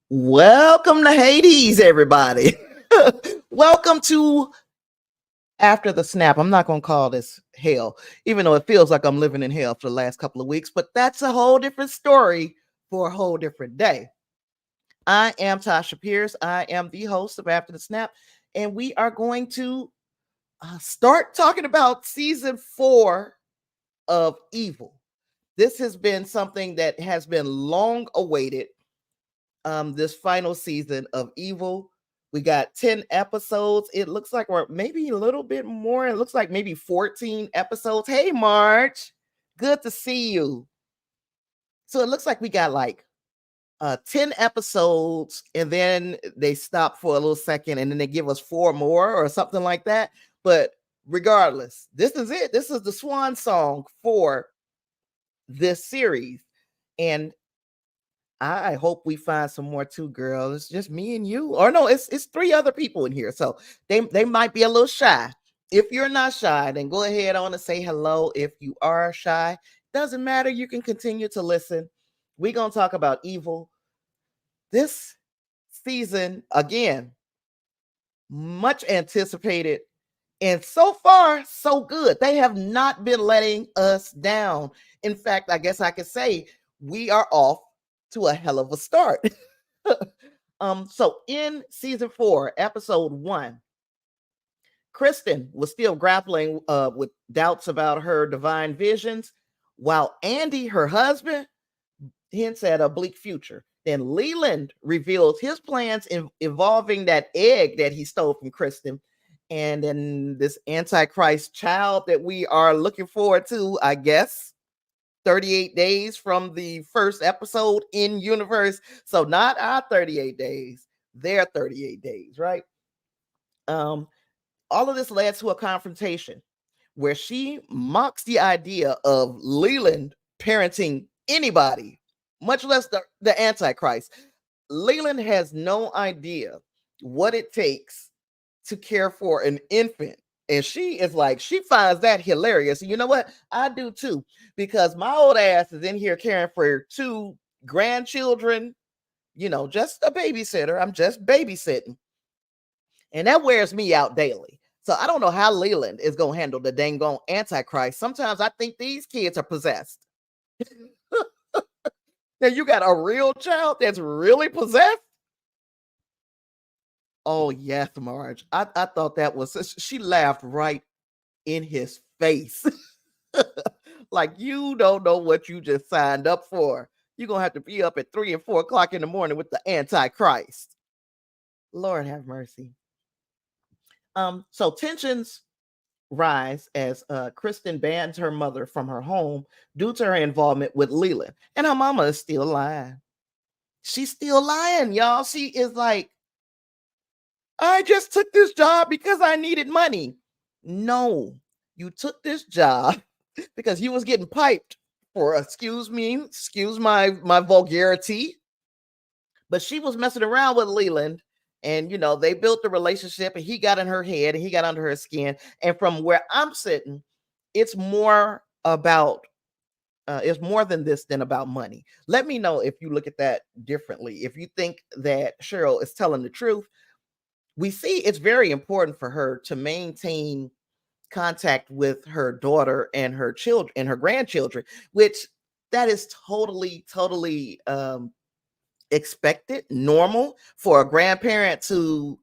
Welcome to Hades, everybody. Welcome to After the Snap. I'm not going to call this hell, even though it feels like I'm living in hell for the last couple of weeks, but that's a whole different story for a whole different day. I am Tasha Pierce. I am the host of After the Snap, and we are going to start talking about season 4 of Evil. This has been something that has been long awaited. This final season of Evil. We got 10 episodes. It looks like we're maybe a little bit more. It looks like maybe 14 episodes. Hey, March. Good to see you. So it looks like we got like 10 episodes, and then they stop for a little second, and then they give us 4 more or something like that. But regardless, this is it. This is the swan song for this series. And I hope we find some more too, girl. It's just me and you. Or no, it's 3 other people in here. So they might be a little shy. If you're not shy, then go ahead on and say hello. If you are shy, doesn't matter. You can continue to listen. We're gonna talk about Evil. This season, again, much anticipated. And so far, so good. They have not been letting us down. In fact, I guess I could say we are off to a hell of a start. So in season 4, episode 1, Kristen was still grappling with doubts about her divine visions, while Andy, her husband, hints at a bleak future. Then Leland reveals his plans involving that egg that he stole from Kristen. And then this Antichrist child that we are looking forward to, I guess, 38 days from the first episode in universe. So not our 38 days, their 38 days, right? All of this led to a confrontation where she mocks the idea of Leland parenting anybody, much less the Antichrist. Leland has no idea what it takes to care for an infant. And she is like, she finds that hilarious. And you know what? I do too, because my old ass is in here caring for 2 grandchildren, just a babysitter. I'm just babysitting. And that wears me out daily. So I don't know how Leland is going to handle the dang on Antichrist. Sometimes I think these kids are possessed. Now you got a real child that's really possessed. Oh, yes, Marge. I thought that was, she laughed right in his face. Like, you don't know what you just signed up for. You're going to have to be up at 3 and 4 o'clock in the morning with the Antichrist. Lord have mercy. So tensions rise as Kristen bans her mother from her home due to her involvement with Leland. And her mama is still lying. She's still lying, y'all. She is like, I just took this job because I needed money. No, you took this job because you was getting piped for, excuse my vulgarity. But she was messing around with Leland, and they built the relationship, and he got in her head and he got under her skin. And from where I'm sitting, it's more about it's more than this than about money. Let me know if you look at that differently. If you think that Cheryl is telling the truth, we see it's very important for her to maintain contact with her daughter and her children and her grandchildren, which that is totally expected, normal for a grandparent to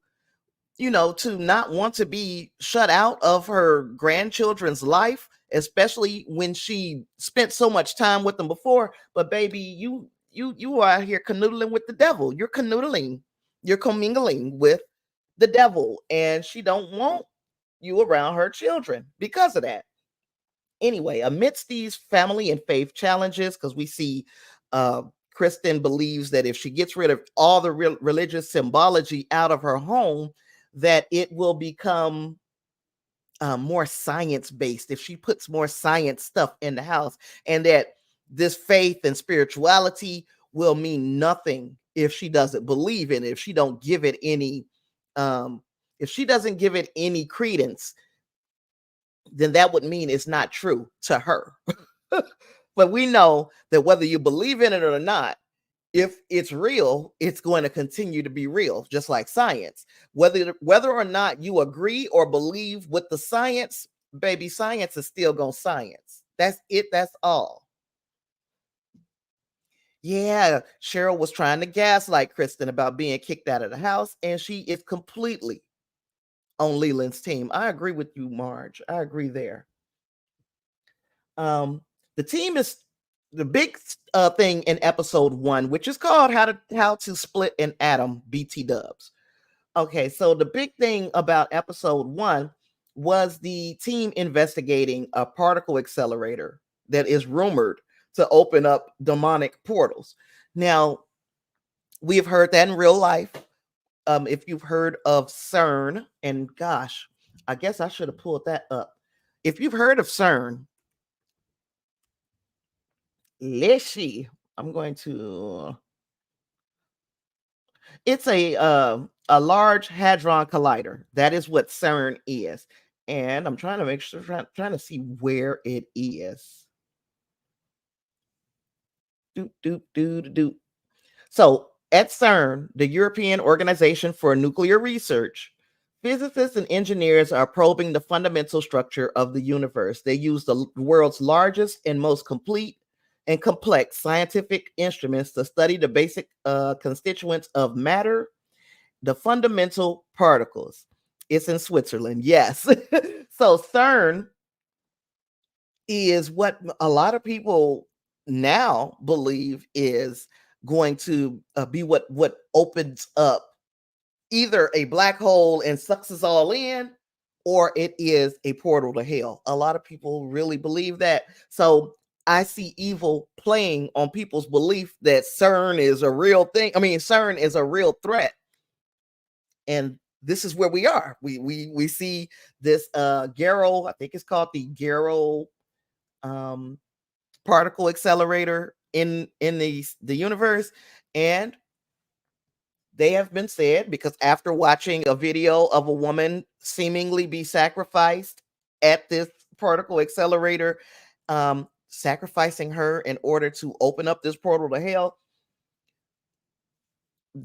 to not want to be shut out of her grandchildren's life, especially when she spent so much time with them before. But baby, you are here canoodling with the devil. You're commingling with the devil, and she don't want you around her children because of that. Anyway, amidst these family and faith challenges, because we see uh Kristen believes that if she gets rid of all the religious symbology out of her home, that it will become more science based if she puts more science stuff in the house, and that this faith and spirituality will mean nothing if she doesn't believe in it, if she don't give it any if she doesn't give it any credence, then that would mean it's not true to her. But we know that whether you believe in it or not, if it's real, it's going to continue to be real, just like science. Whether or not you agree or believe with the science, baby, science is still going to science. That's it. That's all. Yeah, Cheryl was trying to gaslight Kristen about being kicked out of the house, and she is completely on Leland's team. I agree with you, Marge. I agree there. Um, the team is the big thing in episode 1, which is called how to split an atom, BT dubs. Okay, so the big thing about episode 1 was the team investigating a particle accelerator that is rumored to open up demonic portals. Now, we have heard that in real life. If you've heard of CERN, and gosh, I guess I should have pulled that up. If you've heard of CERN, let's see. I'm going to. It's a large hadron collider. That is what CERN is, and I'm trying to make sure, trying to see where it is. Do do do do. So at CERN, the European Organization for Nuclear Research, physicists and engineers are probing the fundamental structure of the universe. They use the world's largest and most complete and complex scientific instruments to study the basic constituents of matter, the fundamental particles. It's in Switzerland, yes. So CERN is what a lot of people now believe is going to be what opens up either a black hole and sucks us all in, or it is a portal to hell. A lot of people really believe that. So I see evil playing on people's belief that CERN is a real thing. I mean, CERN is a real threat. And this is where we are. We see this Garrow, I think it's called the Garrow um particle accelerator in the universe, and they have been said, because after watching a video of a woman seemingly be sacrificed at this particle accelerator, sacrificing her in order to open up this portal to hell,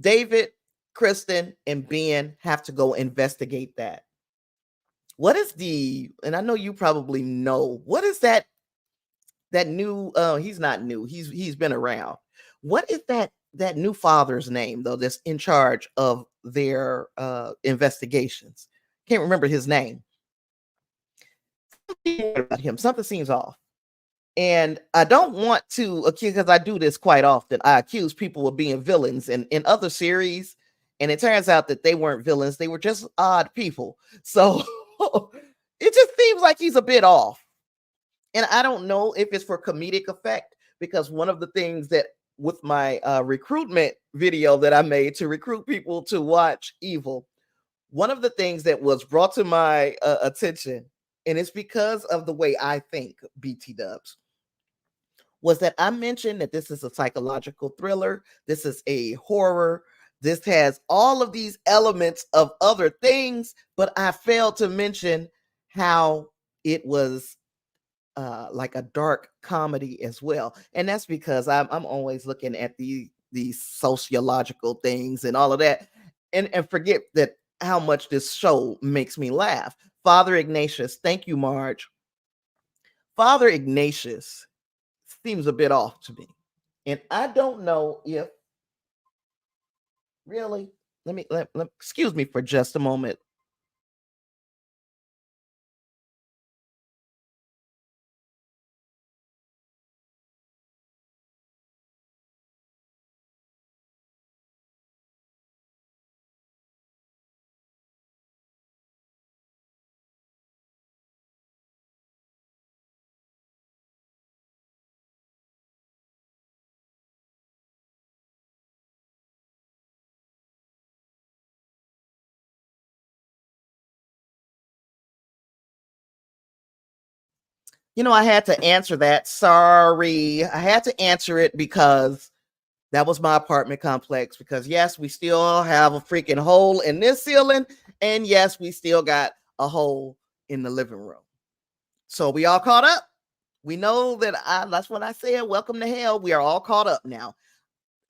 David, Kristen, and Ben have to go investigate that. What is the, and I know you probably know, what is that new he's not new, he's been around. What is that new father's name though, that's in charge of their investigations? Can't remember his name. About him, something seems off. And I don't want to accuse, because I do this quite often, I accuse people of being villains in other series, and it turns out that they weren't villains, they were just odd people. So it just seems like he's a bit off. And I don't know if it's for comedic effect, because one of the things that with my recruitment video that I made to recruit people to watch Evil, one of the things that was brought to my attention, and it's because of the way I think, BT dubs, was that I mentioned that this is a psychological thriller, this is a horror, this has all of these elements of other things, but I failed to mention how it was like a dark comedy as well. And that's because I'm always looking at these sociological things and all of that, and forget that how much this show makes me laugh. Father Ignatius, thank you, Marge. Father Ignatius seems a bit off to me. And I don't know if really, excuse me for just a moment. I had to answer that. Sorry. I had to answer it because that was my apartment complex. Because yes, we still have a freaking hole in this ceiling. And yes, we still got a hole in the living room. So we all caught up. We know that that's what I said. Welcome to hell. We are all caught up now.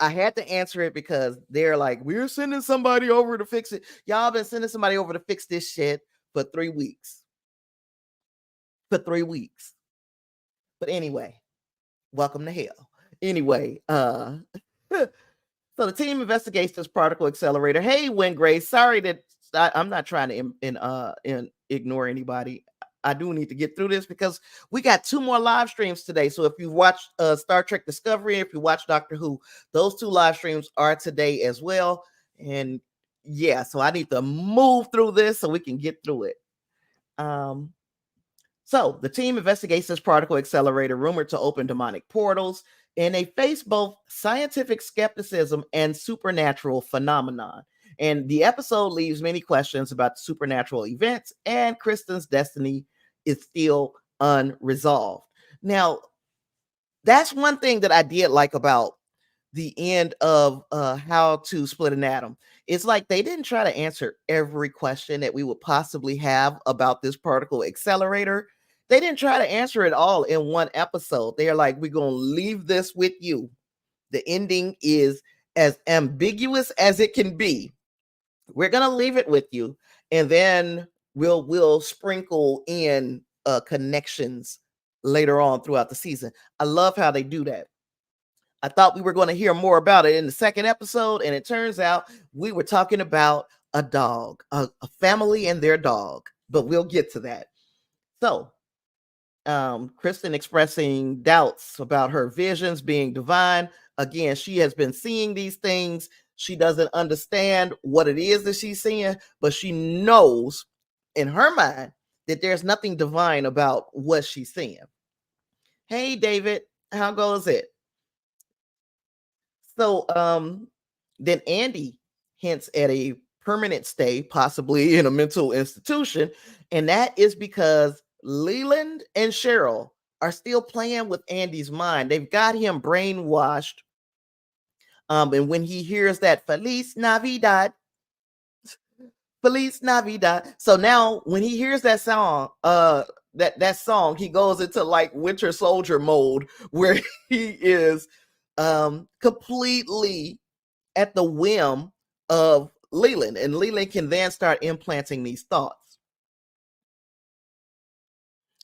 I had to answer it because they're like, we're sending somebody over to fix it. Y'all been sending somebody over to fix this shit for 3 weeks. For 3 weeks. But anyway, welcome to hell. Anyway, so the team investigates this particle accelerator. Hey, Wingrace, sorry that I'm not trying to ignore anybody. I do need to get through this because we got 2 more live streams today. So if you watched Star Trek Discovery, if you watch Doctor Who, those 2 live streams are today as well. And yeah, so I need to move through this so we can get through it. So the team investigates this particle accelerator rumored to open demonic portals, and they face both scientific skepticism and supernatural phenomenon. And the episode leaves many questions about supernatural events, and Kristen's destiny is still unresolved. Now, that's one thing that I did like about the end of How to Split an Atom. It's like they didn't try to answer every question that we would possibly have about this particle accelerator. They didn't try to answer it all in one episode. They're like, we're going to leave this with you. The ending is as ambiguous as it can be. We're going to leave it with you. And then we'll sprinkle in connections later on throughout the season. I love how they do that. I thought we were going to hear more about it in the second episode, and it turns out we were talking about a dog, a family and their dog, but we'll get to that. So, Kristen expressing doubts about her visions being divine. Again, she has been seeing these things. She doesn't understand what it is that she's seeing, but she knows in her mind that there's nothing divine about what she's seeing. Hey, David, how goes it? So then Andy hints at a permanent stay, possibly in a mental institution, and that is because Leland and Cheryl are still playing with Andy's mind. They've got him brainwashed. And when he hears that Feliz Navidad, Feliz Navidad. So now when he hears that song, that song, he goes into like Winter Soldier mode where he is completely at the whim of Leland, and Leland can then start implanting these thoughts.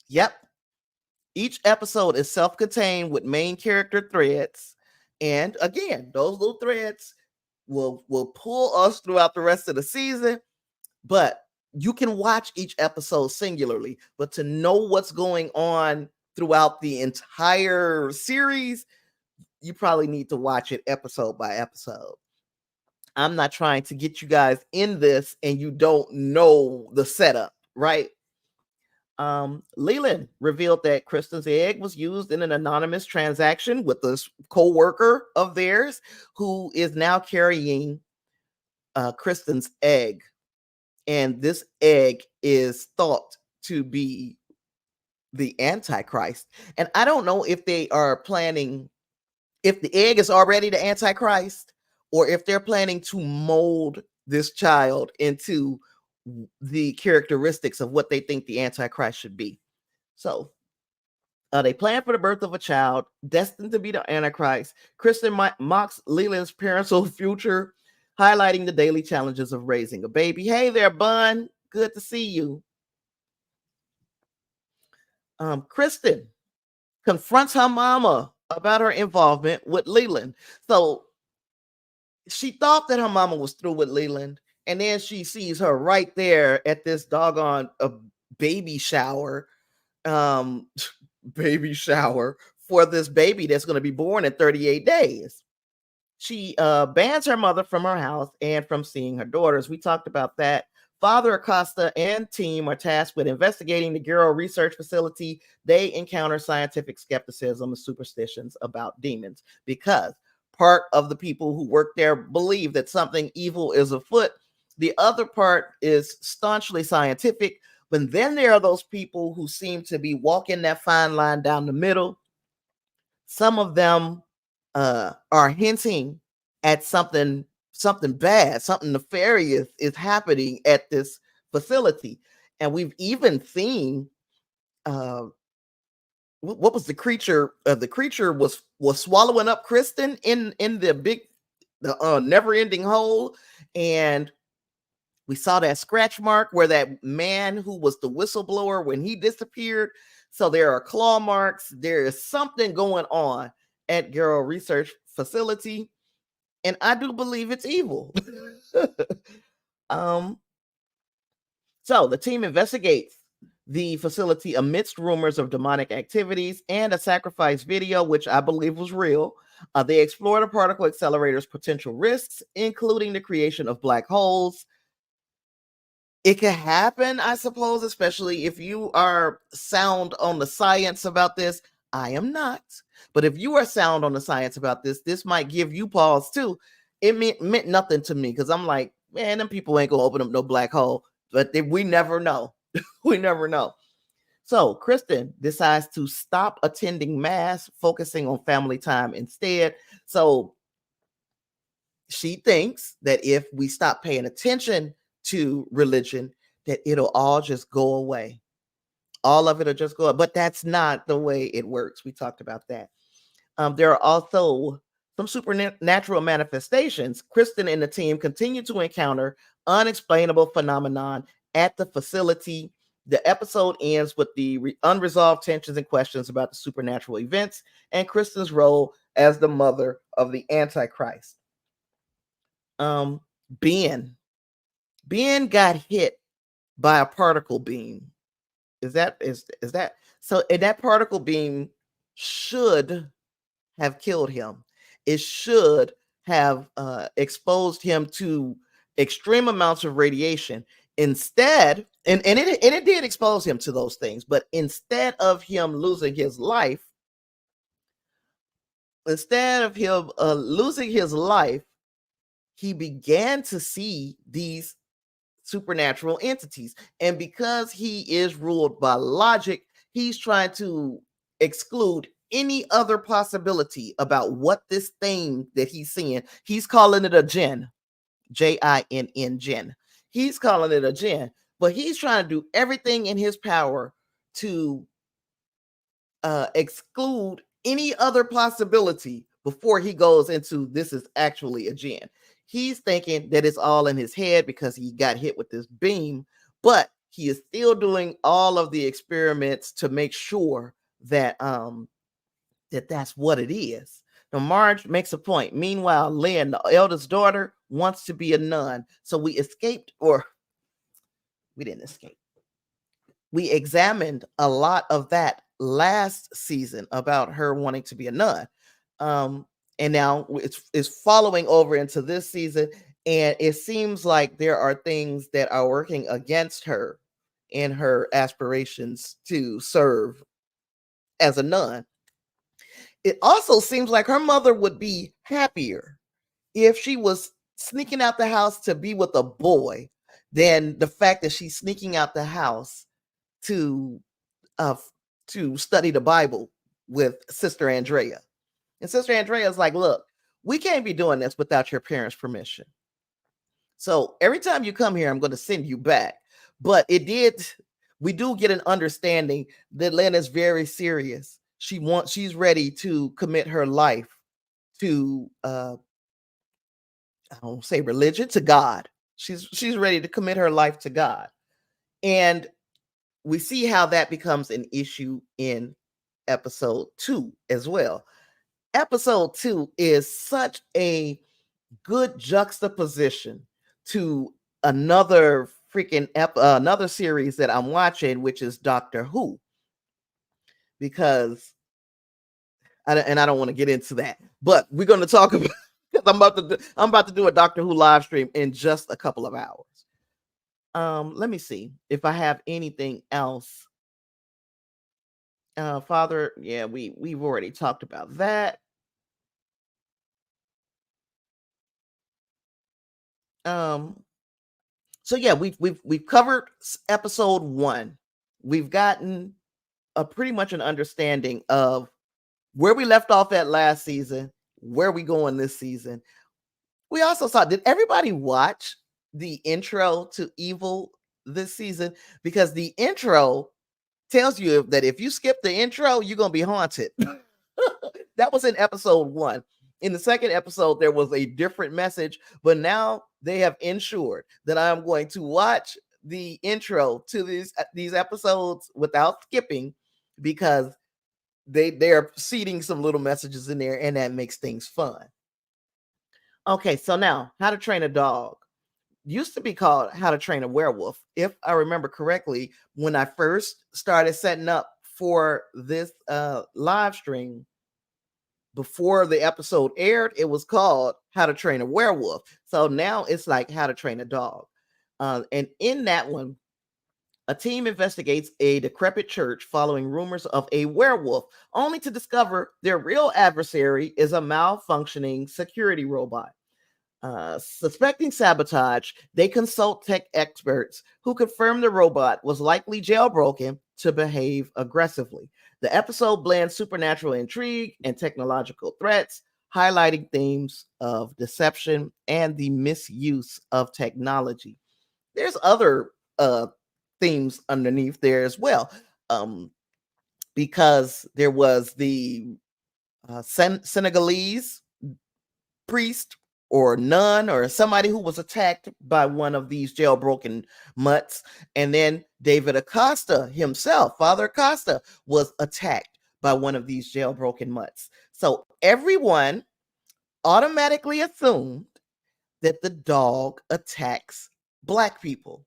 Yep. Each episode is self-contained with main character threads, and again, those little threads will pull us throughout the rest of the season, but you can watch each episode singularly, but to know what's going on throughout the entire series, you probably need to watch it episode by episode. I'm not trying to get you guys in this and you don't know the setup, right? Leland revealed that Kristen's egg was used in an anonymous transaction with this co-worker of theirs who is now carrying Kristen's egg. And this egg is thought to be the Antichrist. And I don't know if they are planning, if the egg is already the Antichrist, or if they're planning to mold this child into the characteristics of what they think the Antichrist should be. So they plan for the birth of a child destined to be the Antichrist. Kristen mocks Leland's parental future, highlighting the daily challenges of raising a baby. Hey there, Bun. Good to see you. Kristen confronts her mama about her involvement with Leland. So she thought that her mama was through with Leland, and then she sees her right there at this doggone baby shower, baby shower for this baby that's going to be born in 38 days. She bans her mother from her house and from seeing her daughters. We talked about that. Father Acosta and team are tasked with investigating the Gero research facility. They encounter scientific skepticism and superstitions about demons because part of the people who work there believe that something evil is afoot. The other part is staunchly scientific. But then there are those people who seem to be walking that fine line down the middle. Some of them are hinting at something bad, something nefarious is happening at this facility. And we've even seen what was the creature? The creature was swallowing up Kristen in the big, the never ending hole, and we saw that scratch mark where that man who was the whistleblower when he disappeared. So there are claw marks. There is something going on at Girl Research Facility, and I do believe it's evil. um, so the team investigates the facility amidst rumors of demonic activities and a sacrifice video, which I believe was real. They explore the particle accelerator's potential risks, including the creation of black holes. It can happen, I suppose, especially if you are sound on the science about this. I am not. But if you are sound on the science about this might give you pause too. It meant nothing to me because I'm like, man, them people ain't gonna open up no black hole. But we never know. We never know. So Kristen decides to stop attending mass, focusing on family time instead. So she thinks that if we stop paying attention to religion, that it'll all just go away. All of it'll just go up. But that's not the way it works. We talked about that. There are also some supernatural manifestations. Kristen and the team continue to encounter unexplainable phenomenon at the facility. The episode ends with the unresolved tensions and questions about the supernatural events and Kristen's role as the mother of the Antichrist. Um, Ben. Ben got hit by a particle beam. Is that so? And that particle beam should have killed him. It should have exposed him to extreme amounts of radiation. Instead, and it did expose him to those things, but instead of him losing his life, he began to see these supernatural entities. And because he is ruled by logic, he's trying to exclude any other possibility about what this thing that he's seeing. He's calling it a jinn, Jinn, jinn. He's calling it a jinn, but he's trying to do everything in his power to exclude any other possibility before he goes into this is actually a jinn. He's thinking that it's all in his head because he got hit with this beam, but he is still doing all of the experiments to make sure that that's what it is. Now Marge makes a point. Meanwhile, Lynn, the eldest daughter, wants to be a nun. So we escaped, or we didn't escape. We examined a lot of that last season about her wanting to be a nun. And now it's following over into this season, and it seems like there are things that are working against her in her aspirations to serve as a nun. It also seems like her mother would be happier if she was sneaking out the house to be with a boy than the fact that she's sneaking out the house to uh, to study the Bible with Sister Andrea. And Sister Andrea is like, look, we can't be doing this without your parents' permission. So every time you come here, I'm going to send you back. But we do get an understanding that Lynn is very serious. She's ready to commit her life to I don't say religion, to God. She's ready to commit her life to God. And we see how that becomes an issue in episode 2 as well. Episode 2 is such a good juxtaposition to another another series that I'm watching, which is Doctor Who, because I don't want to get into that, but we're going to talk about because I'm about to do a Doctor Who live stream in just a couple of hours. Let me see if I have anything else. Father, yeah, we've already talked about that. So yeah, we've covered episode 1. We've gotten a pretty much an understanding of where we left off at last season, where we going this season. We also saw, did everybody watch the intro to Evil this season? Because the intro tells you that if you skip the intro, you're gonna be haunted. That was in episode 1. In the second episode, there was a different message, but now they have ensured that I'm going to watch the intro to these episodes without skipping, because they're seeding some little messages in there, and that makes things fun. Okay, so now How to Train a Dog used to be called How to Train a Werewolf. If I remember correctly, when I first started setting up for this live stream, before the episode aired, it was called How to Train a Werewolf. So now it's like How to Train a Dog. And in that one, a team investigates a decrepit church following rumors of a werewolf, only to discover their real adversary is a malfunctioning security robot. Suspecting sabotage, they consult tech experts who confirm the robot was likely jailbroken to behave aggressively. The episode blends supernatural intrigue and technological threats, highlighting themes of deception and the misuse of technology. There's other themes underneath there as well, because there was the Senegalese priest or nun or somebody who was attacked by one of these jailbroken mutts. And then David Acosta himself, Father Acosta, was attacked by one of these jailbroken mutts. So everyone automatically assumed that the dog attacks Black people.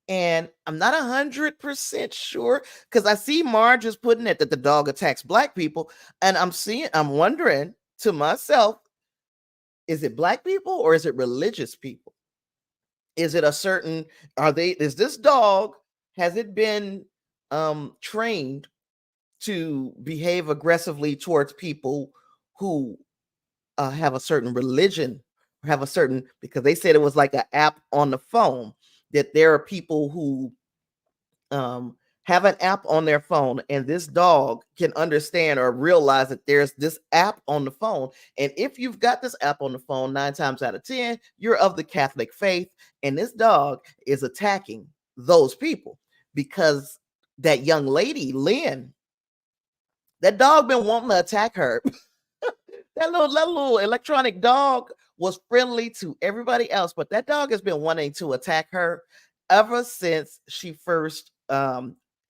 And I'm not 100% sure, because I see Marge is putting it that the dog attacks Black people. And I'm wondering to myself, is it Black people or is it religious people? Is it is this dog, has it been trained to behave aggressively towards people who have a certain religion, or have a certain, because they said it was like an app on the phone, that there are people who have an app on their phone, and this dog can understand or realize that there's this app on the phone. And if you've got this app on the phone, 9 times out of 10, you're of the Catholic faith, and this dog is attacking those people because that young lady, Lynn, that dog been wanting to attack her. That little electronic dog was friendly to everybody else, but that dog has been wanting to attack her ever since she first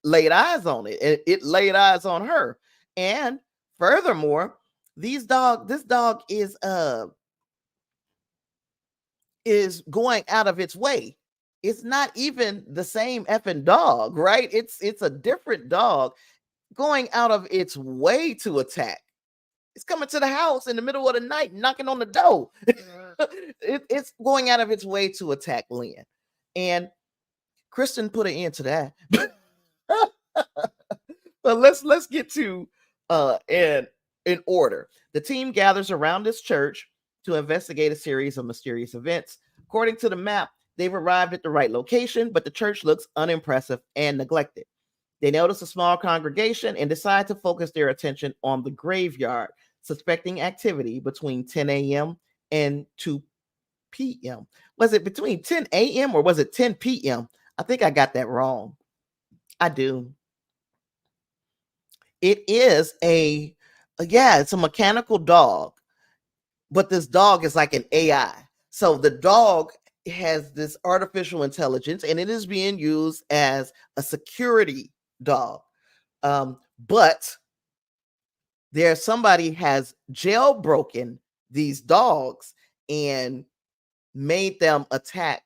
laid eyes on it. It laid eyes on her. And furthermore, this dog is going out of its way. It's not even the same effing dog, right? It's a different dog going out of its way to attack. It's coming to the house in the middle of the night, knocking on the door. It's going out of its way to attack Lynn. And Kristen put an end to that. But let's get to in order. The team gathers around this church to investigate a series of mysterious events. According to the map, they've arrived at the right location, but the church looks unimpressive and neglected. They notice a small congregation and decide to focus their attention on the graveyard, suspecting activity between 10 a.m. and 2 p.m. Was it between 10 a.m. or was it 10 p.m.? I think I got that wrong. I do. It is it's a mechanical dog, but this dog is like an AI. So the dog has this artificial intelligence, and it is being used as a security dog. But somebody has jailbroken these dogs and made them attack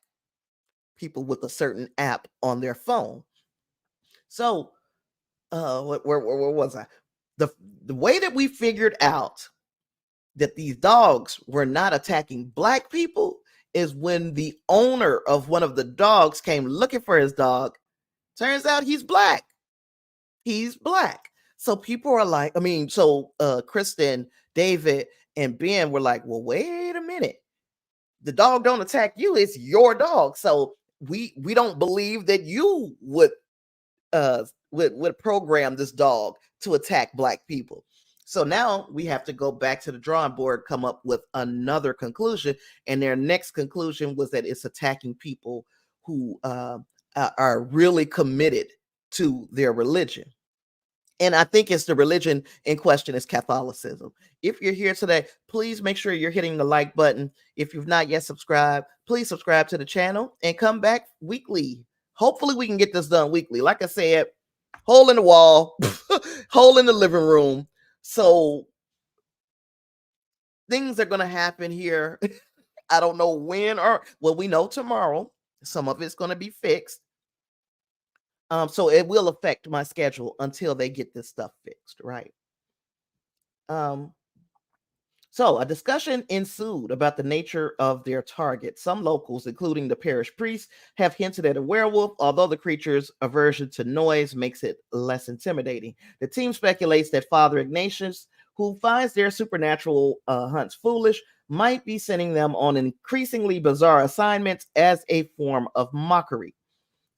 people with a certain app on their phone. So where was I? The way that we figured out that these dogs were not attacking Black people is when the owner of one of the dogs came looking for his dog. Turns out he's Black. He's Black. So people are like, Kristen, David, and Ben were like, well, wait a minute. The dog don't attack you. It's your dog. So we don't believe that you would program this dog to attack Black people. So now we have to go back to the drawing board, come up with another conclusion. And their next conclusion was that it's attacking people who are really committed to their religion. And I think it's the religion in question is Catholicism. If you're here today, please make sure you're hitting the like button. If you've not yet subscribed, please subscribe to the channel and come back weekly. Hopefully we can get this done weekly. Like I said, hole in the wall, hole in the living room. So things are going to happen here. I don't know when or, well, we know tomorrow. Some of it's going to be fixed. So it will affect my schedule until they get this stuff fixed, right? So a discussion ensued about the nature of their target. Some locals, including the parish priest, have hinted at a werewolf, although the creature's aversion to noise makes it less intimidating. The team speculates that Father Ignatius, who finds their supernatural hunts foolish, might be sending them on increasingly bizarre assignments as a form of mockery.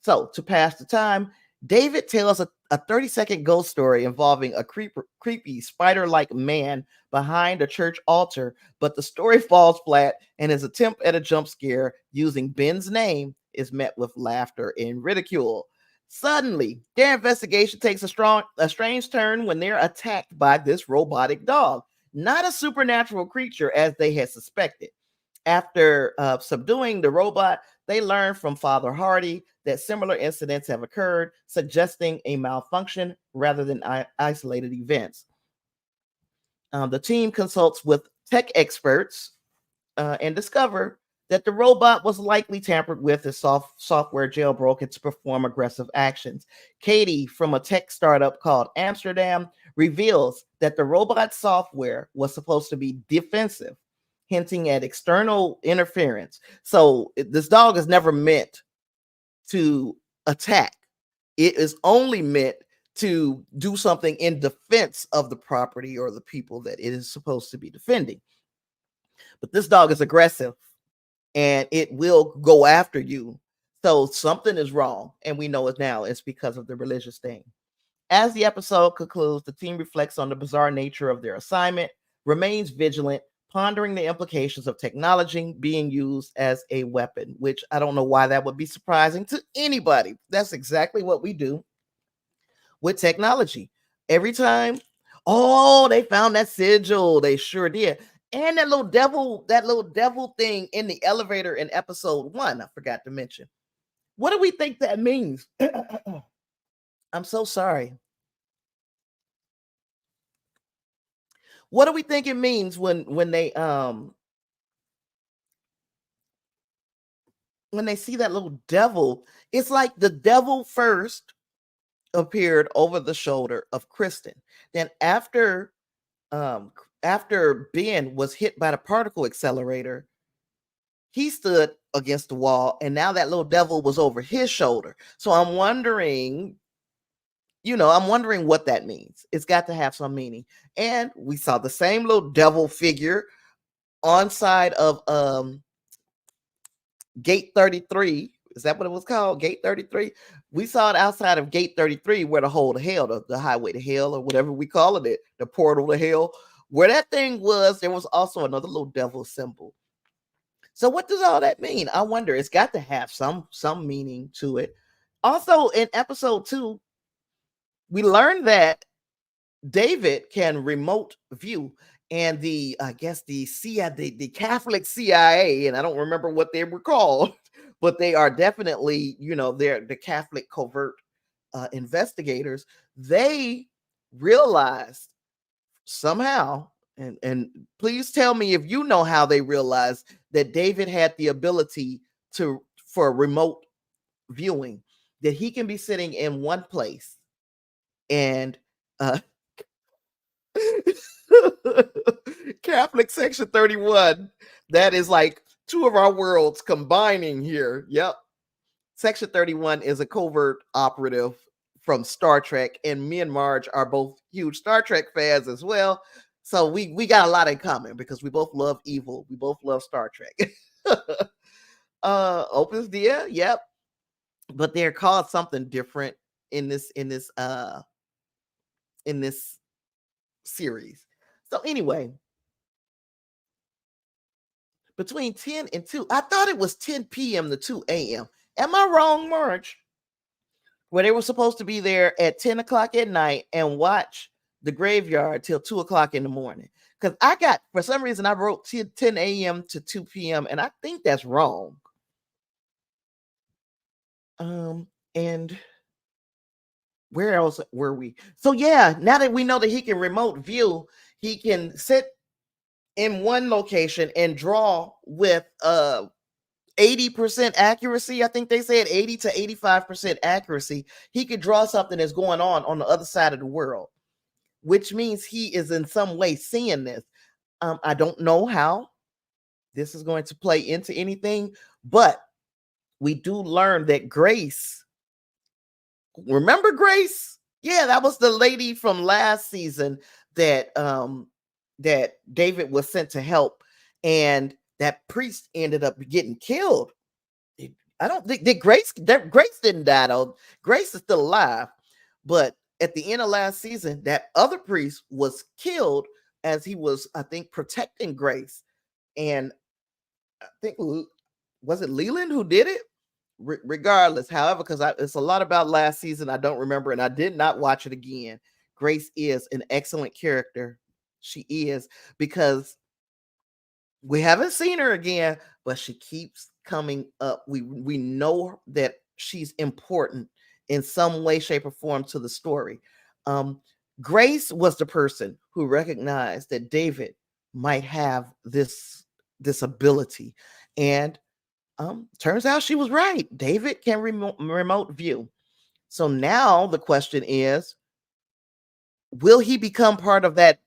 So, to pass the time, David tells a 30-second ghost story involving a creepy spider-like man behind a church altar, but the story falls flat and his attempt at a jump scare using Ben's name is met with laughter and ridicule. Suddenly, their investigation takes a strange turn when they're attacked by this robotic dog, not a supernatural creature as they had suspected. After subduing the robot, they learn from Father Hardy that similar incidents have occurred, suggesting a malfunction rather than isolated events. The team consults with tech experts and discover that the robot was likely tampered with as software jailbroken to perform aggressive actions. Katie from a tech startup called Amsterdam reveals that the robot software was supposed to be defensive, hinting at external interference. So this dog is never meant to attack. It is only meant to do something in defense of the property or the people that it is supposed to be defending. But this dog is aggressive and it will go after you. So something is wrong. And we know it now. It's because of the religious thing. As the episode concludes, the team reflects on the bizarre nature of their assignment, remains vigilant, pondering the implications of technology being used as a weapon, which I don't know why that would be surprising to anybody. That's exactly what we do with technology. Every time, oh, they found that sigil. They sure did. And that little devil thing in the elevator in episode 1, I forgot to mention. What do we think that means? I'm so sorry. What do we think it means when they see that little devil? It's like the devil first appeared over the shoulder of Kristen. Then after Ben was hit by the particle accelerator, he stood against the wall, and now that little devil was over his shoulder. So I'm wondering, what that means. It's got to have some meaning. And we saw the same little devil figure on side of Gate 33. Is that what it was called? Gate 33? We saw it outside of Gate 33 where the hole to hell, the highway to hell, or whatever we call it, the portal to hell. Where that thing was, there was also another little devil symbol. So what does all that mean? I wonder. It's got to have some meaning to it. Also, in episode 2, we learned that David can remote view, and the CIA, the Catholic CIA, and I don't remember what they were called, but they are definitely, they're the Catholic covert investigators. They realized somehow, and please tell me if you know how they realized that David had the ability for remote viewing, that he can be sitting in one place and Catholic Section 31. That is like two of our worlds combining here. Yep. Section 31 is a covert operative from Star Trek, and me and Marge are both huge Star Trek fans as well. So we got a lot in common because we both love evil. We both love Star Trek. Opus Dia, yep. But they're called something different in this series. So anyway, between 10 and 2, I thought it was 10 p.m. to 2 a.m. Am I wrong, Marge? where they were supposed to be there at 10 o'clock at night and watch the graveyard till 2 o'clock in the morning. Because I got, for some reason, I wrote 10 a.m. to 2 p.m., and I think that's wrong. And where else were we? So yeah, now that we know that he can remote view, he can sit in one location and draw with 80% accuracy. I think they said 80 to 85% accuracy. He could draw something that's going on the other side of the world, which means he is in some way seeing this. I don't know how this is going to play into anything, but we do learn that Grace, remember Grace? Yeah, that was the lady from last season that that David was sent to help, and that priest ended up getting killed. I don't think that Grace didn't die though. Grace is still alive, but at the end of last season, that other priest was killed as he was, I think, protecting Grace. And I think, was it Leland who did it? Regardless, however, because it's a lot about last season I don't remember, and I did not watch it again. Grace is an excellent character. She is, because we haven't seen her again, but she keeps coming up. We know that she's important in some way, shape, or form to the story. Grace was the person who recognized that David might have this ability, and turns out she was right. David can remote view. So now the question is, will he become part of that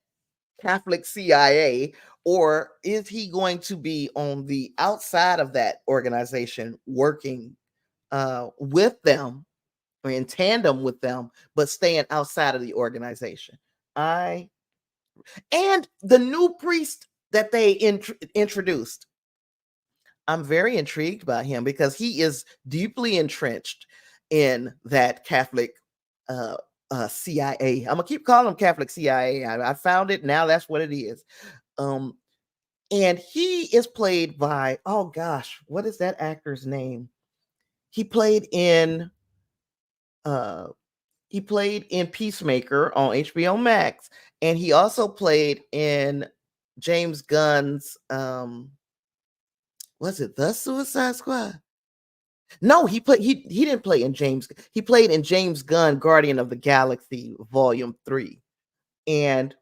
Catholic CIA, or is he going to be on the outside of that organization working with them or in tandem with them, but staying outside of the organization? And the new priest that they introduced, I'm very intrigued by him because he is deeply entrenched in that Catholic CIA. I'm gonna keep calling him Catholic CIA. I found it now. That's what it is. Um, and he is played by, oh gosh, what is that actor's name? He played in uh Peacemaker on HBO Max, and he also played in James Gunn's was it The Suicide Squad? No, he didn't play in James. He played in James Gunn Guardian of the Galaxy Volume 3. And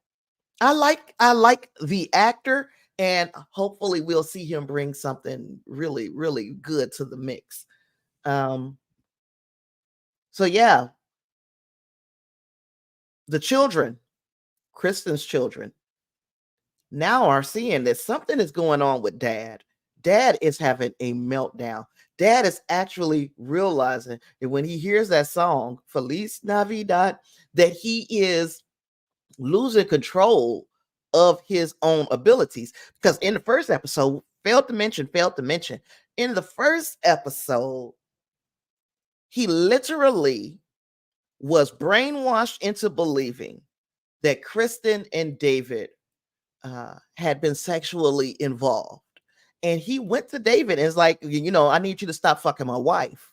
I like the actor, and hopefully we'll see him bring something really, really good to the mix. Um, so yeah, the children, Kristen's children, now are seeing that something is going on with dad. Dad is having a meltdown. Dad is actually realizing that when he hears that song, Feliz Navidad, that he is losing control of his own abilities. Because in the first episode, failed to mention, in the first episode, he literally was brainwashed into believing that Kristen and David had been sexually involved. And he went to David and is like, I need you to stop fucking my wife.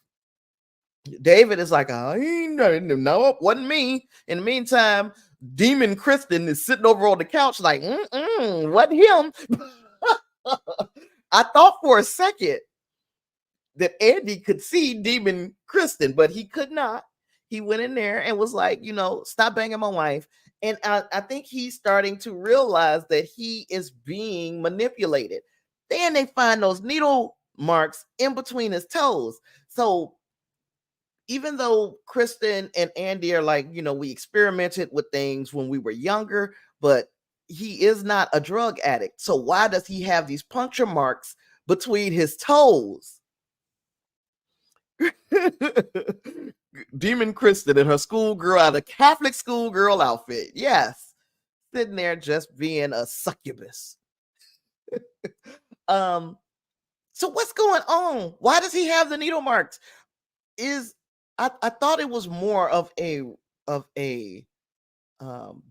David is like, oh, no, it wasn't me. In the meantime, Demon Kristen is sitting over on the couch like, wasn't him. I thought for a second that Andy could see Demon Kristen, but he could not. He went in there and was like, stop banging my wife. And I think he's starting to realize that he is being manipulated. Then they find those needle marks in between his toes. So even though Kristen and Andy are like, we experimented with things when we were younger, but he is not a drug addict. So why does he have these puncture marks between his toes? Demon Kristen in her schoolgirl out of Catholic schoolgirl outfit. Yes. Sitting there just being a succubus. So what's going on? Why does he have the needle marks? I thought it was more of a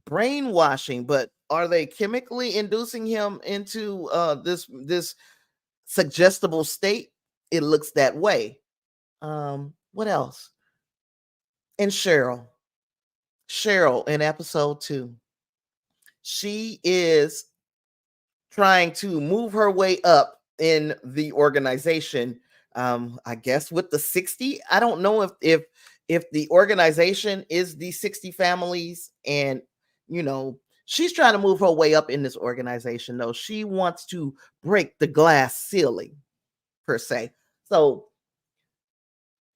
brainwashing, but are they chemically inducing him into this suggestible state? It looks that way. What else? And Cheryl in episode 2, she is trying to move her way up in the organization. I guess with the 60. I don't know if the organization is the 60 families, and she's trying to move her way up in this organization. Though she wants to break the glass ceiling per se. So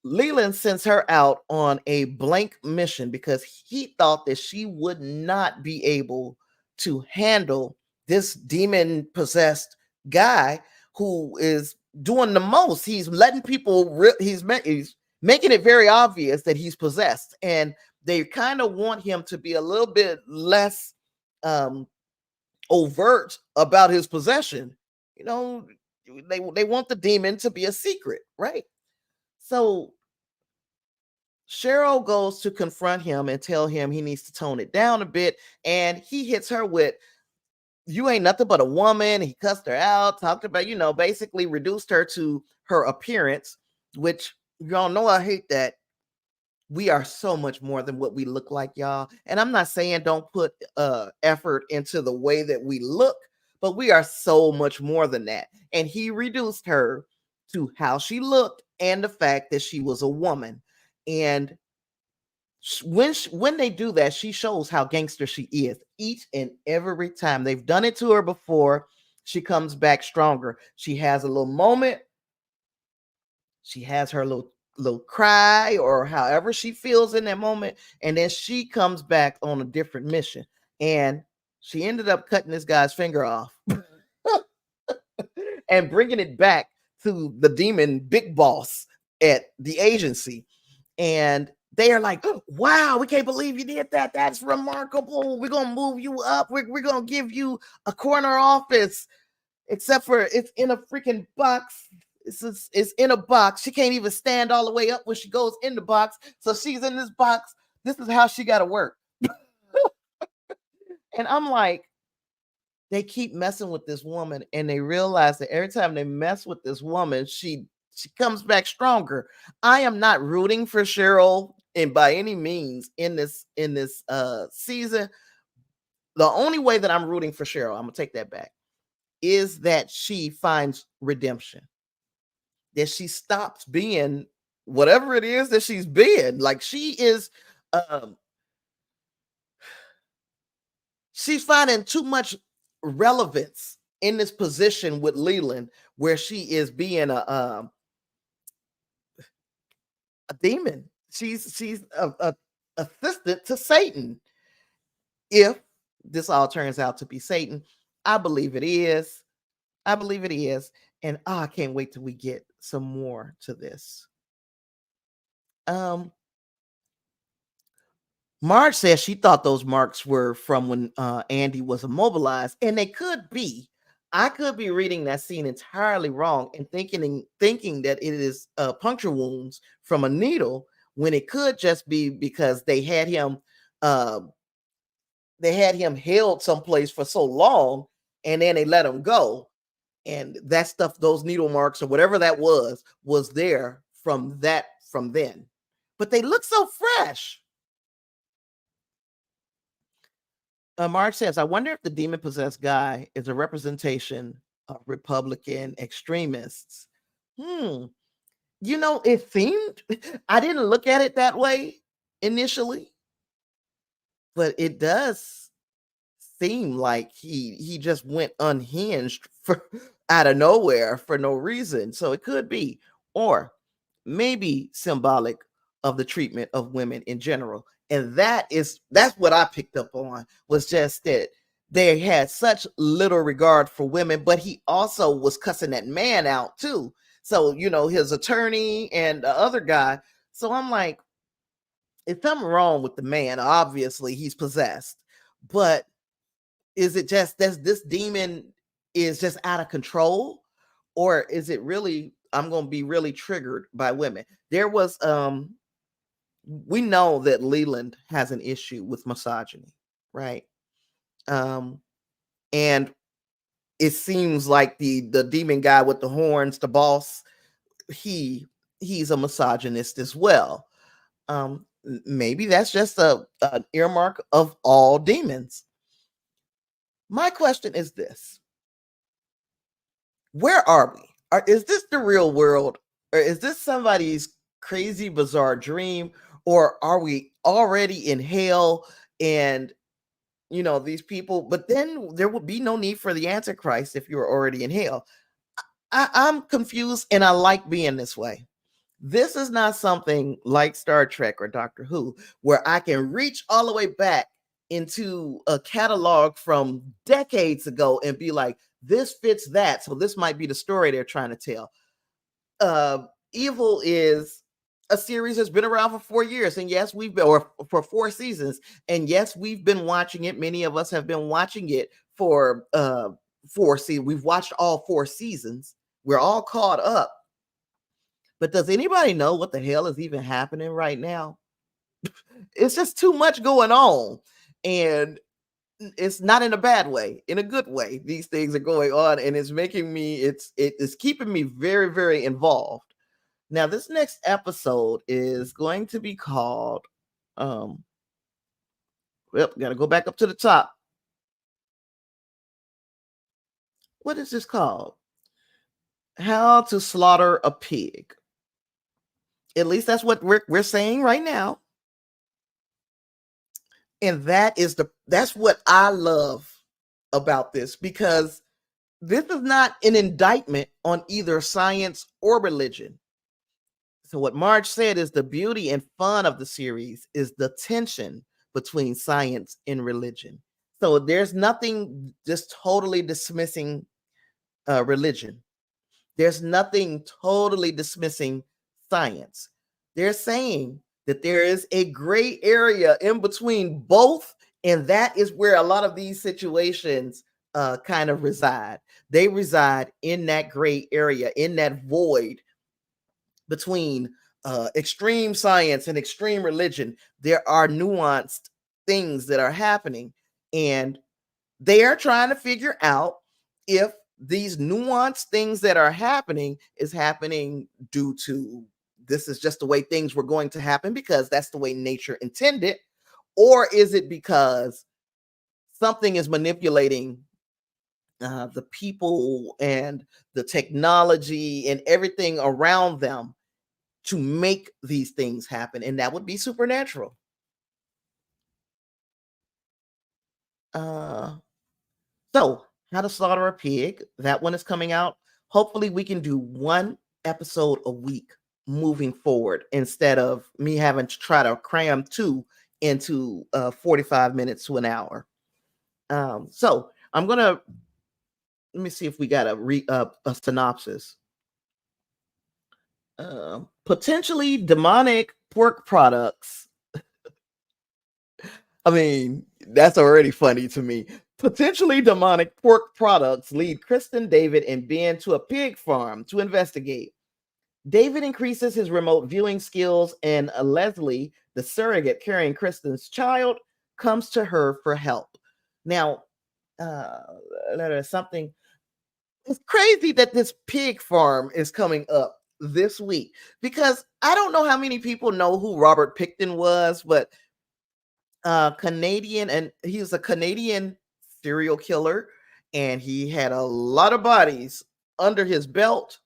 Leland sends her out on a blank mission because he thought that she would not be able to handle this demon possessed guy who is doing the most. He's letting people, he's making it very obvious that he's possessed. And they kind of want him to be a little bit less overt about his possession. They want the demon to be a secret, right? So Cheryl goes to confront him and tell him he needs to tone it down a bit. And he hits her with, "You ain't nothing but a woman." He cussed her out, talked about, basically reduced her to her appearance, which y'all know I hate that. We are so much more than what we look like, y'all. And I'm not saying don't put effort into the way that we look, but we are so much more than that. And he reduced her to how she looked and the fact that she was a woman. And when they do that, she shows how gangster she is each and every time. They've done it to her before. She comes back stronger. She has a little moment. She has her little cry or however she feels in that moment, and then she comes back on a different mission. And she ended up cutting this guy's finger off and bringing it back to the demon big boss at the agency. And they are like, "Oh, wow, we can't believe you did that. That's remarkable. We're going to move you up. We're going to give you a corner office, except for it's in a freaking box. It's in a box. She can't even stand all the way up when she goes in the box. So she's in this box. This is how she got to work." And I'm like, they keep messing with this woman, and they realize that every time they mess with this woman, she comes back stronger. I am not rooting for Cheryl and by any means in this season. The only way that I'm rooting for Cheryl, I'm gonna take that back, is that she finds redemption. That she stops being whatever it is that she's been. Like she is she's finding too much relevance in this position with Leland, where she is being a demon. She's a assistant to Satan. If this all turns out to be Satan, I believe it is. I believe it is. And I can't wait till we get some more to this. Marge says she thought those marks were from when Andy was immobilized, and they could be. I could be reading that scene entirely wrong and thinking that it is puncture wounds from a needle, when it could just be because uh, they had him held someplace for so long, and then they let him go, and that stuff, those needle marks or whatever that was there from then. But they look so fresh. Mark says, "I wonder if the demon possessed guy is a representation of Republican extremists." Hmm. It seemed, I didn't look at it that way initially, but it does seem like he just went unhinged for out of nowhere for no reason. So it could be, or maybe symbolic of the treatment of women in general. And that's what I picked up on, was just that they had such little regard for women, but he also was cussing that man out too. So, his attorney and the other guy. So I'm like, it's something wrong with the man. Obviously, he's possessed. But is it just that this demon is just out of control? Or is it really, I'm going to be really triggered by women? There was we know that Leland has an issue with misogyny, right? And it seems like the demon guy with the horns, the boss, he's a misogynist as well. Maybe that's just an earmark of all demons. My question is this: where are we? Is this the real world, or is this somebody's crazy, bizarre dream, or are we already in hell? And these people, but then there would be no need for the Antichrist if you're already in hell. I'm confused, and I like being this way. This is not something like Star Trek or Doctor Who, where I can reach all the way back into a catalog from decades ago and be like, this fits that. So this might be the story they're trying to tell. Evil is a series that's been around for 4 years, and yes, we've been, or for 4 seasons, and yes, we've been watching it. Many of us have been watching it for 4 seasons. We've watched all 4 seasons. We're all caught up. But does anybody know what the hell is even happening right now? It's just too much going on, and it's not in a bad way, in a good way. These things are going on, and it's making me, it is keeping me very, very involved. Now, this next episode is going to be called, gotta go back up to the top. What is this called? How to Slaughter a Pig. At least that's what we're saying right now. And that's what I love about this, because this is not an indictment on either science or religion. So what Marge said is the beauty and fun of the series is the tension between science and religion. So there's nothing just totally dismissing religion. There's nothing totally dismissing science. They're saying that there is a gray area in between both, and that is where a lot of these situations kind of reside. They reside in that gray area, in that void between extreme science and extreme religion. There are nuanced things that are happening, and they are trying to figure out if these nuanced things that are happening is happening due to this is just the way things were going to happen because that's the way nature intended, or is it because something is manipulating the people and the technology and everything around them to make these things happen, and that would be supernatural. So, How to Slaughter a Pig, that one is coming out. Hopefully, we can do one episode a week moving forward instead of me having to try to cram two into 45 minutes to an hour. So, I'm going to let me see if we got a synopsis. Potentially demonic pork products. I mean, that's already funny to me. Potentially demonic pork products lead Kristen, David, and Ben to a pig farm to investigate. David increases his remote viewing skills, and Leslie, the surrogate carrying Kristen's child, comes to her for help. Now, there's something. It's crazy that this pig farm is coming up this week, because I don't know how many people know who Robert Pickton was, but Canadian, and he was a Canadian serial killer, and he had a lot of bodies under his belt,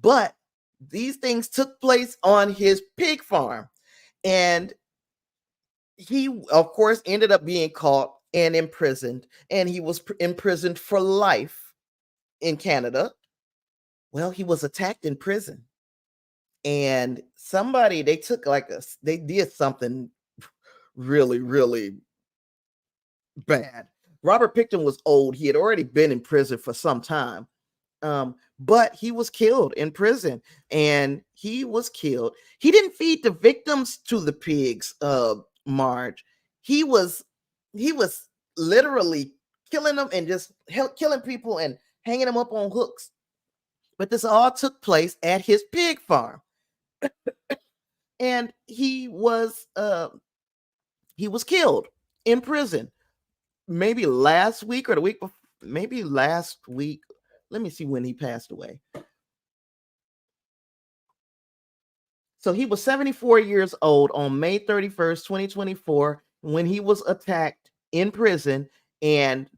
but these things took place on his pig farm, and he of course ended up being caught and imprisoned, and he was imprisoned for life in Canada. Well, he was attacked in prison, and somebody, they took like they did something really, really bad. Robert Pickton was old. He had already been in prison for some time. But he was killed in prison, and he was killed. He didn't feed the victims to the pigs, Marge. He was literally killing them and just killing people and hanging them up on hooks. But this all took place at his pig farm. And he was killed in prison. Maybe last week or the week before, maybe last week. Let me see when he passed away. So he was 74 years old on May 31st, 2024, when he was attacked in prison, and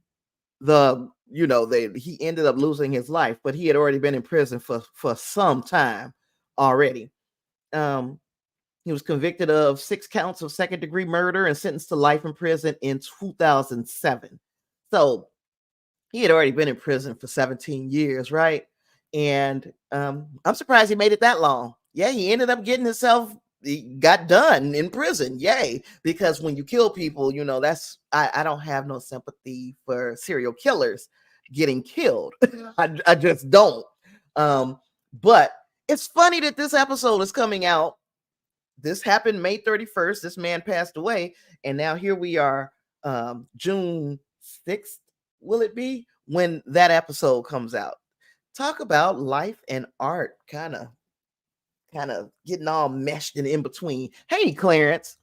he ended up losing his life, but he had already been in prison for some time already. Um, he was convicted of 6 counts of second-degree murder and sentenced to life in prison in 2007. So he had already been in prison for 17 years, right? And I'm surprised he made it that long. Yeah, he ended up getting himself, he got done in prison. Yay. Because when you kill people, I don't have no sympathy for serial killers getting killed. I just don't. But it's funny that this episode is coming out. This happened May 31st. This man passed away. And now here we are, June 6th, will it be, when that episode comes out. Talk about life and art kind of getting all meshed and in between. Hey, Clarence,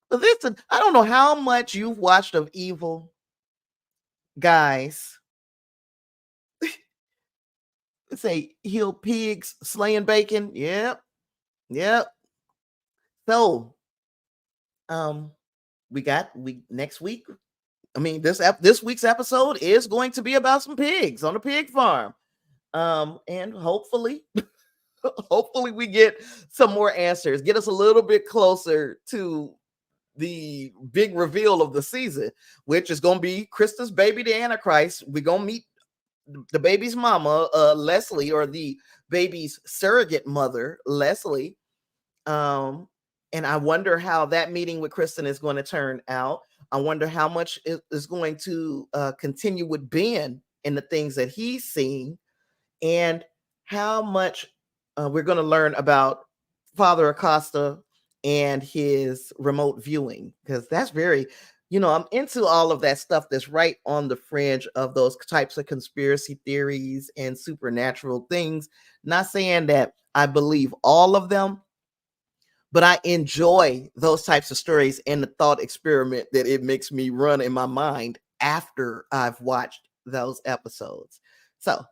listen, I don't know how much you've watched of Evil, guys. Say heal pigs, slaying bacon. Yep. So, um, we next week. I mean, this week's episode is going to be about some pigs on a pig farm. And hopefully, hopefully we get some more answers, get us a little bit closer to the big reveal of the season, which is going to be Krista's baby, the Antichrist. We're going to meet the baby's mama, Leslie, or the baby's surrogate mother, Leslie. And I wonder how that meeting with Kristen is going to turn out. I wonder how much it is going to continue with Ben and the things that he's seeing, and how much we're going to learn about Father Acosta and his remote viewing, because that's very, I'm into all of that stuff that's right on the fringe of those types of conspiracy theories and supernatural things. Not saying that I believe all of them, but I enjoy those types of stories and the thought experiment that it makes me run in my mind after I've watched those episodes. So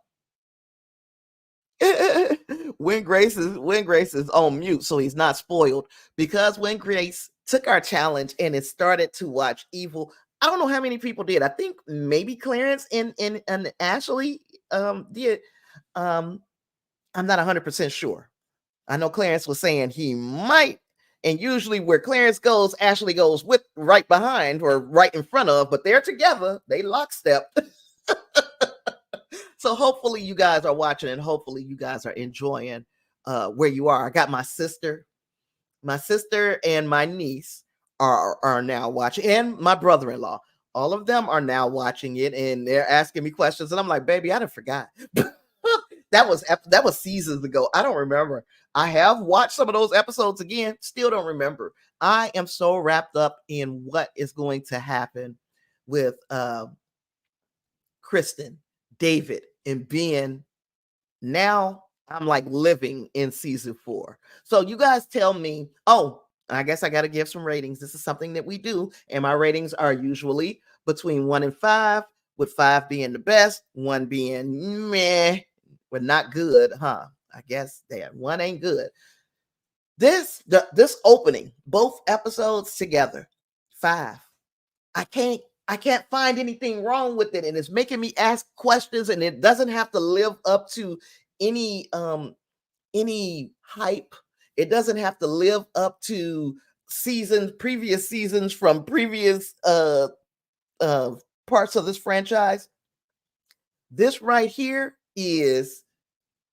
when Grace is on mute, so he's not spoiled, because when Grace took our challenge and it started to watch Evil, I don't know how many people did. I think maybe Clarence and Ashley did. I'm not 100% sure. I know Clarence was saying he might, and usually where Clarence goes, Ashley goes with right behind or right in front of, but they're together, they lockstep. So hopefully you guys are watching, and hopefully you guys are enjoying where you are. I got my sister and my niece are now watching, and my brother-in-law. All of them are now watching it, and they're asking me questions, and I'm like, baby, I done forgot. that was seasons ago. I don't remember. I have watched some of those episodes again, still don't remember. I am so wrapped up in what is going to happen with Kristen, David, and Ben. Now I'm like living in season 4. So you guys tell me, I guess I got to give some ratings. This is something that we do, and my ratings are usually between 1 and 5, with 5 being the best, 1 being meh, but not good, huh? I guess that 1 ain't good. This opening, both episodes together, 5. I can't find anything wrong with it, and it's making me ask questions, and it doesn't have to live up to any hype. It doesn't have to live up to previous seasons from previous parts of this franchise. This right here is,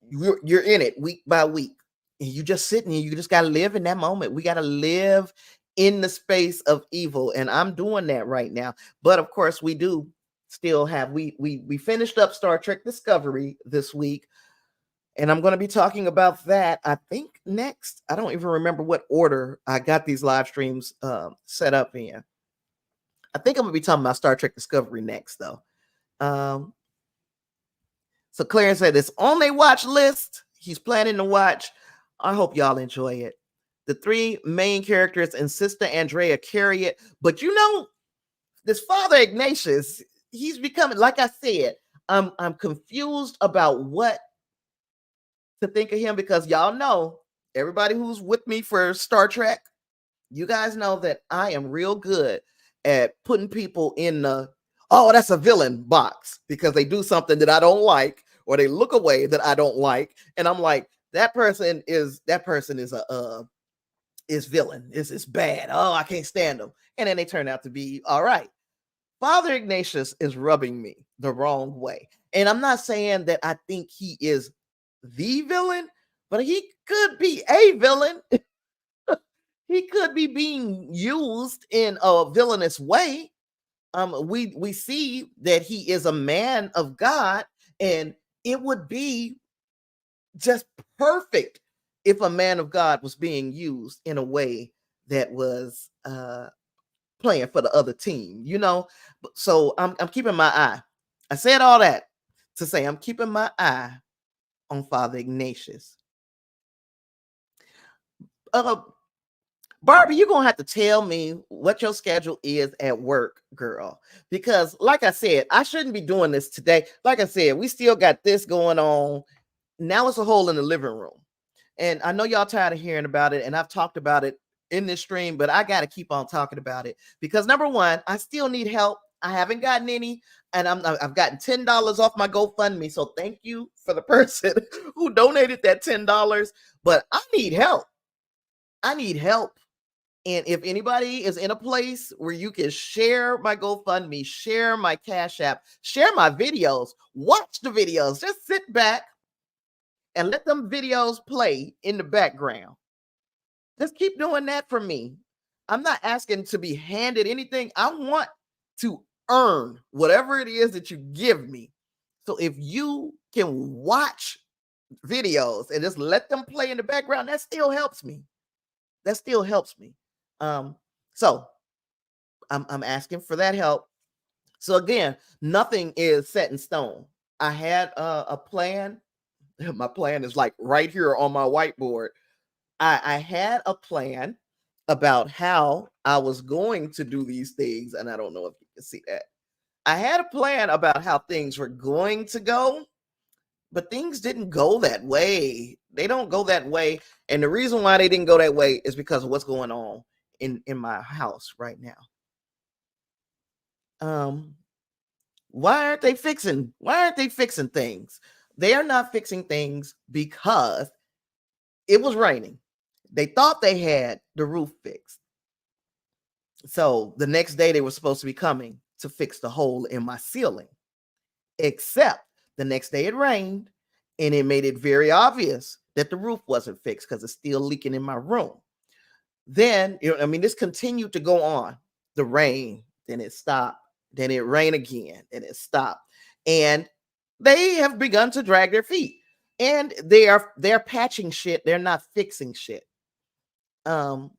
you're in it week by week, and you just sitting here. You just got to live in that moment. We got to live in the space of Evil, and I'm doing that right now. But of course, we do still have we finished up Star Trek Discovery this week, and I'm going to be talking about that, I think, next. I don't even remember what order I got these live streams set up in. I think I'm going to be talking about Star Trek Discovery next, though. So Clarence said it's on their watch list. He's planning to watch. I hope y'all enjoy it. The 3 main characters and Sister Andrea carry it. But this Father Ignatius, he's becoming, like I said, I'm confused about what to think of him, because y'all know everybody who's with me for Star Trek, you guys know that I am real good at putting people in the, oh, that's a villain box because they do something that I don't like or they look away that I don't like. And I'm like, that person is a is villain. Is bad. Oh, I can't stand them. And then they turn out to be all right. Father Ignatius is rubbing me the wrong way. And I'm not saying that I think he is the villain, but he could be a villain. He could be being used in a villainous way. We see that he is a man of God, and it would be just perfect if a man of God was being used in a way that was playing for the other team, you know. So I'm keeping my eye. I said all that to say I'm keeping my eye on Father Ignatius. Uh, Barbie, you're gonna have to tell me what your schedule is at work, girl. Because, like I said, I shouldn't be doing this today. Like I said, we still got this going on. Now it's a hole in the living room. And I know y'all tired of hearing about it, and I've talked about it in this stream, but I got to keep on talking about it because number one, I still need help. I haven't gotten any, and I've gotten $10 off my GoFundMe. So thank you for the person who donated that $10. But I need help. I need help. And if anybody is in a place where you can share my GoFundMe, share my Cash App, share my videos, watch the videos, just sit back and let them videos play in the background. Just keep doing that for me. I'm not asking to be handed anything. I want to earn whatever it is that you give me. So if you can watch videos and just let them play in the background, that still helps me. That still helps me. So I'm asking for that help. So again, nothing is set in stone. I had a plan. My plan is like right here on my whiteboard. I had a plan about how I was going to do these things, and I don't know if you can see that. I had a plan about how things were going to go, but things didn't go that way. They don't go that way, and the reason why they didn't go that way is because of what's going on in my house right now. Why aren't they fixing? Why aren't they fixing things? They are not fixing things because it was raining. They thought they had the roof fixed. So the next day they were supposed to be coming to fix the hole in my ceiling. Except the next day it rained and it made it very obvious that the roof wasn't fixed because it's still leaking in my room. Then, this continued to go on. The rain, then it stopped, then it rained again, and it stopped. And they have begun to drag their feet. And they're patching shit, they're not fixing shit. Um,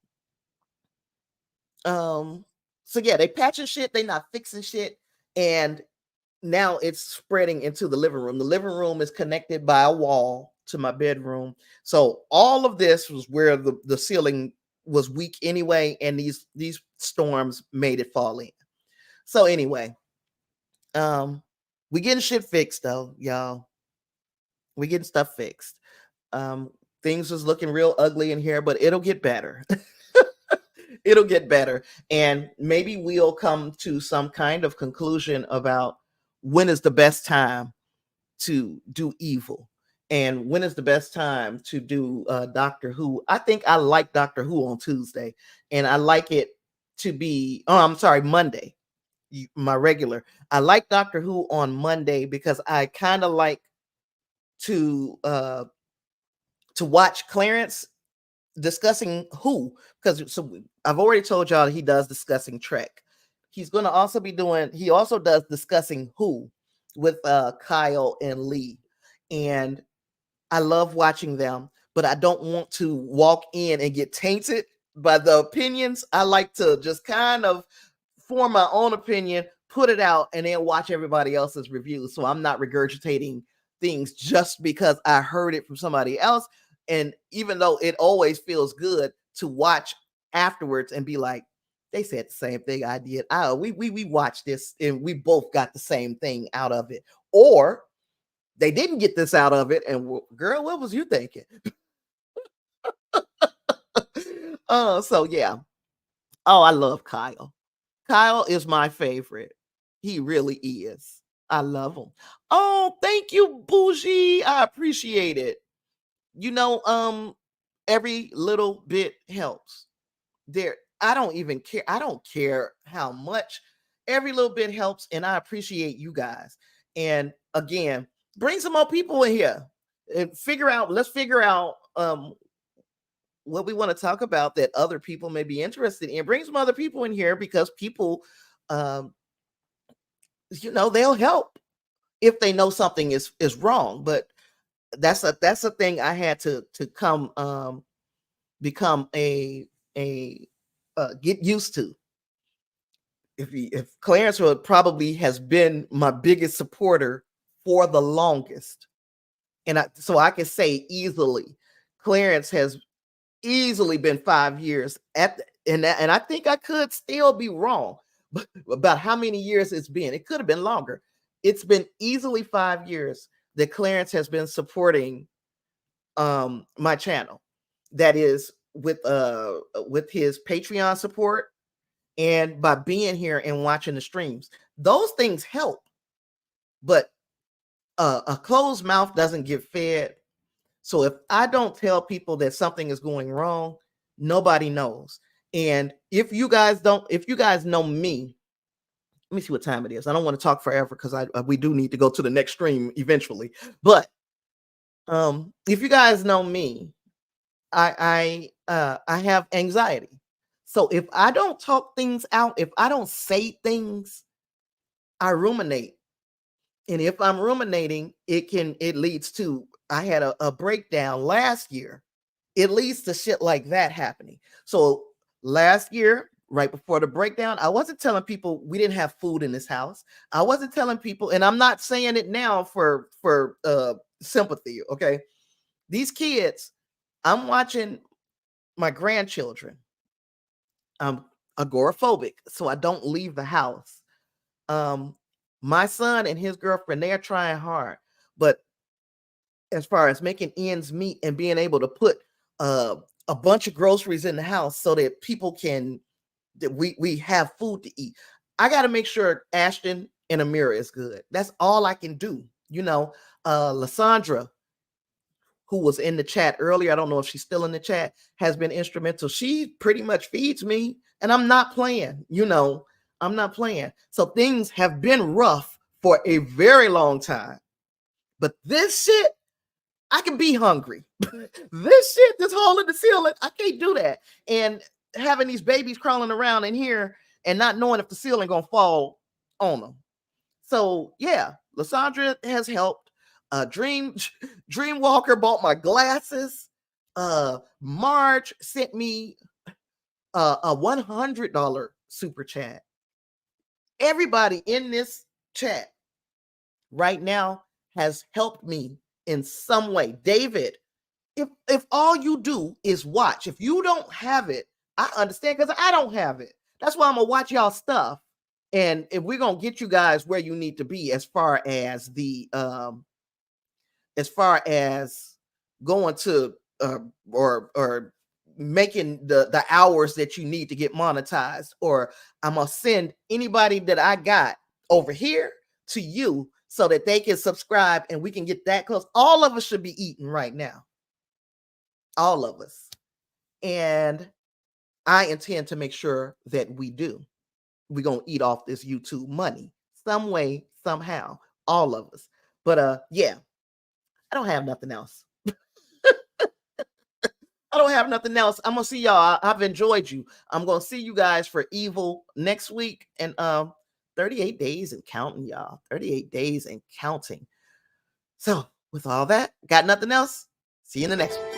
so yeah, they patching shit, they not fixing shit, and now it's spreading into the living room. The living room is connected by a wall to my bedroom. So all of this was where the ceiling was weak anyway, and these storms made it fall in. So anyway, we getting shit fixed though, y'all. We getting stuff fixed. Things was looking real ugly in here, but it'll get better. It'll get better. And maybe we'll come to some kind of conclusion about when is the best time to do evil and when is the best time to do Doctor Who. I think I like Doctor Who on Tuesday, and I like it to be, Monday, my regular. I like Doctor Who on Monday because I kind of like to watch Clarence discussing Who, because I've already told y'all he does discussing Trek. He's going to also be doing, he also does discussing Who with Kyle and Lee. And I love watching them, but I don't want to walk in and get tainted by the opinions. I like to just kind of form my own opinion, put it out, and then watch everybody else's reviews. So I'm not regurgitating things just because I heard it from somebody else. And even though it always feels good to watch afterwards and be like, they said the same thing I did. We watched this and we both got the same thing out of it. Or they didn't get this out of it. And girl, what was you thinking? So yeah. Oh, I love Kyle. Kyle is my favorite. He really is. I love him. Oh, thank you, Bougie. I appreciate it. You know, every little bit helps. There, I don't even care. I don't care how much. Every little bit helps, and I appreciate you guys. And again, bring some more people in here and figure out. Let's figure out what we want to talk about that other people may be interested in. Bring some other people in here because people, um, they'll help if they know something is wrong. But that's a thing I had to come become a get used to. If Clarence would probably has been my biggest supporter for the longest, and so I can say easily, Clarence has easily been 5 years and I think I could still be wrong but about how many years it's been. It could have been longer. It's been easily 5 years that Clarence has been supporting my channel. That is with his Patreon support and by being here and watching the streams. Those things help, but a closed mouth doesn't get fed. So if I don't tell people that something is going wrong, nobody knows. And if you guys know me, let me see what time it is. I don't want to talk forever because we do need to go to the next stream eventually. But if you guys know me, I have anxiety. So if I don't talk things out, if I don't say things, I ruminate. And if I'm ruminating, it leads to, I had a breakdown last year. It leads to shit like that happening. So last year, right before the breakdown, I wasn't telling people we didn't have food in this house. I wasn't telling people, and I'm not saying it now for sympathy. Okay. These kids, I'm watching my grandchildren. I'm agoraphobic, so I don't leave the house. My son and his girlfriend, they are trying hard, but as far as making ends meet and being able to put a bunch of groceries in the house so that people can that we have food to eat. I got to make sure Ashton and Amira is good. That's all I can do. Lysandra, who was in the chat earlier, I don't know if she's still in the chat, has been instrumental. She pretty much feeds me, and I'm not playing. I'm not playing. So things have been rough for a very long time. But this shit, I can be hungry. This shit, this hole in the ceiling, I can't do that. And having these babies crawling around in here and not knowing if the ceiling gonna fall on them. So yeah, Lysandra has helped. Dreamwalker bought my glasses. Marge sent me a $100 super chat. Everybody in this chat right now has helped me in some way. David, if all you do is watch, if you don't have it, I understand because I don't have it. That's why I'm gonna watch y'all stuff. And if we're gonna get you guys where you need to be as far as going to or making the hours that you need to get monetized, or I'm gonna send anybody that I got over here to you so that they can subscribe and we can get that close. All of us should be eating right now. All of us. And I intend to make sure that we do. We're going to eat off this YouTube money some way, somehow. All of us. But yeah, I don't have nothing else. I don't have nothing else. I'm going to see y'all. I've enjoyed you. I'm going to see you guys for Evil next week. And 38 days and counting, y'all. 38 days and counting. So with all that, got nothing else. See you in the next one.